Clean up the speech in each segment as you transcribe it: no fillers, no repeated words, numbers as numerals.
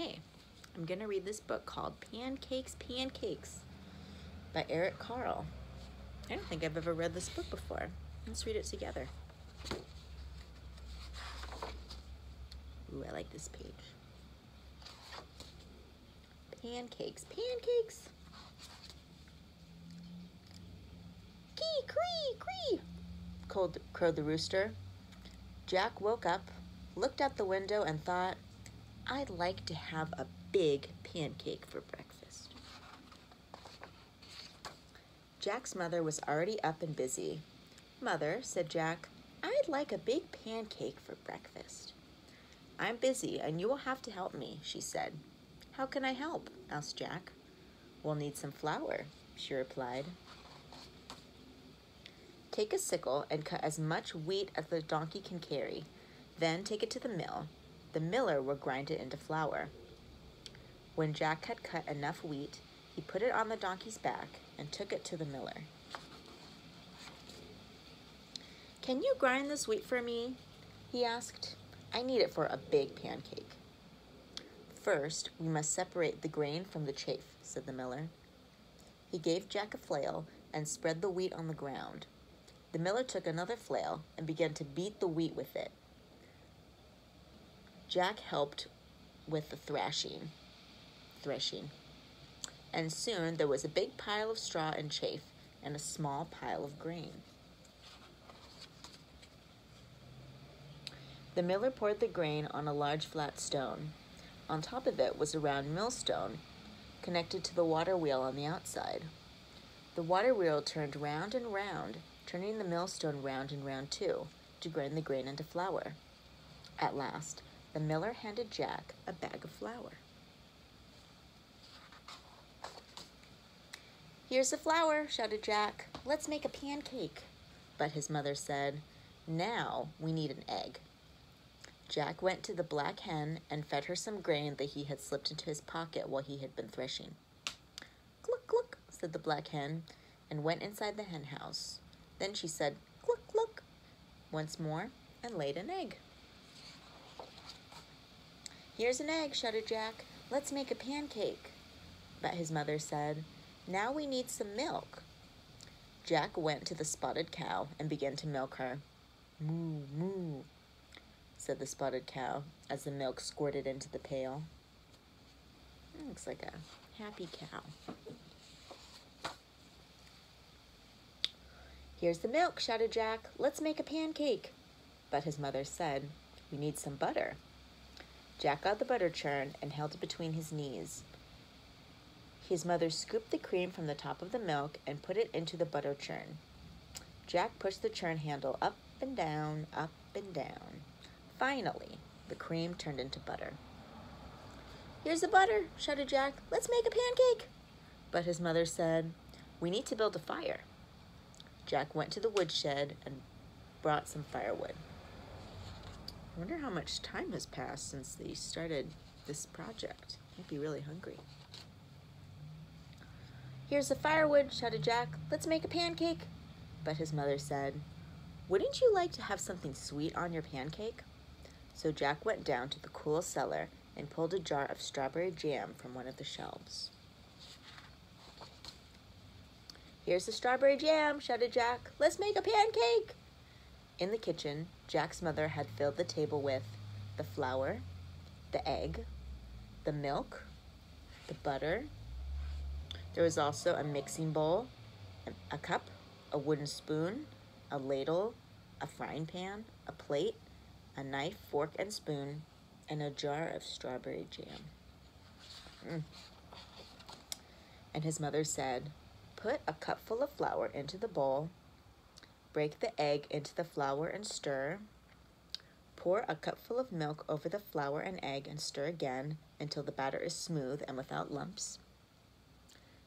Hey, I'm gonna read this book called Pancakes, Pancakes by Eric Carle. I don't think I've ever read this book before. Let's read it together. Ooh, I like this page. Pancakes, pancakes. Kee, cree, cree, crowed the rooster. Jack woke up, looked out the window, and thought, I'd like to have a big pancake for breakfast. Jack's mother was already up and busy. Mother, said Jack, I'd like a big pancake for breakfast. I'm busy and you will have to help me, she said. How can I help? Asked Jack. We'll need some flour, she replied. Take a sickle and cut as much wheat as the donkey can carry. Then take it to the mill. The miller will grind it into flour. When Jack had cut enough wheat, he put it on the donkey's back and took it to the miller. Can you grind this wheat for me? He asked. I need it for a big pancake. First, we must separate the grain from the chaff, said the miller. He gave Jack a flail and spread the wheat on the ground. The miller took another flail and began to beat the wheat with it. Jack helped with the threshing, and soon there was a big pile of straw and chaff and a small pile of grain. The miller poured the grain on a large flat stone. On top of it was a round millstone connected to the water wheel on the outside. The water wheel turned round and round, turning the millstone round and round too, to grind the grain into flour. At last, the miller handed Jack a bag of flour. Here's the flour, shouted Jack. Let's make a pancake. But his mother said, now we need an egg. Jack went to the black hen and fed her some grain that he had slipped into his pocket while he had been threshing. Cluck, cluck, said the black hen, and went inside the hen house. Then she said, cluck, cluck, once more, and laid an egg. Here's an egg, shouted Jack. Let's make a pancake. But his mother said, now we need some milk. Jack went to the spotted cow and began to milk her. Moo, moo, said the spotted cow as the milk squirted into the pail. Looks like a happy cow. Here's the milk, shouted Jack. Let's make a pancake. But his mother said, we need some butter. Jack got the butter churn and held it between his knees. His mother scooped the cream from the top of the milk and put it into the butter churn. Jack pushed the churn handle up and down, up and down. Finally, the cream turned into butter. Here's the butter, shouted Jack. Let's make a pancake. But his mother said, we need to build a fire. Jack went to the woodshed and brought some firewood. I wonder how much time has passed since they started this project. I'd be really hungry. Here's the firewood, shouted Jack. Let's make a pancake. But his mother said, wouldn't you like to have something sweet on your pancake? So Jack went down to the cool cellar and pulled a jar of strawberry jam from one of the shelves. Here's the strawberry jam, shouted Jack. Let's make a pancake. In the kitchen, Jack's mother had filled the table with the flour, the egg, the milk, the butter. There was also a mixing bowl, a cup, a wooden spoon, a ladle, a frying pan, a plate, a knife, fork, and spoon, and a jar of strawberry jam. And his mother said, put a cupful of flour into the bowl, break the egg into the flour and stir. Pour a cupful of milk over the flour and egg and stir again until the batter is smooth and without lumps.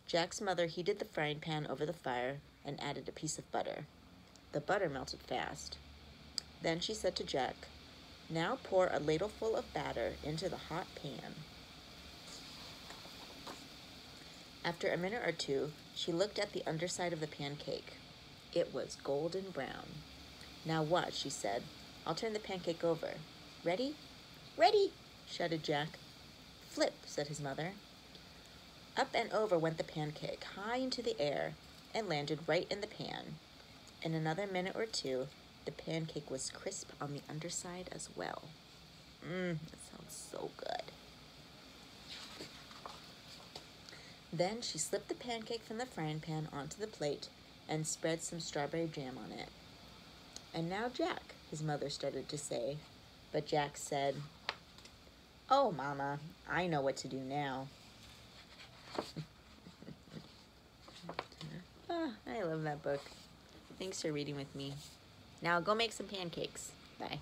Jack's mother heated the frying pan over the fire and added a piece of butter. The butter melted fast. Then she said to Jack, now pour a ladleful of batter into the hot pan. After a minute or two, she looked at the underside of the pancake. It was golden brown. Now watch, she said. I'll turn the pancake over. Ready? Ready, shouted Jack. Flip, said his mother. Up and over went the pancake, high into the air, and landed right in the pan. In another minute or two, the pancake was crisp on the underside as well. That sounds so good. Then she slipped the pancake from the frying pan onto the plate and spread some strawberry jam on it. And now, Jack, his mother started to say, but Jack said, "Oh, Mama, I know what to do now." I love that book. Thanks for reading with me. Now go make some pancakes. Bye.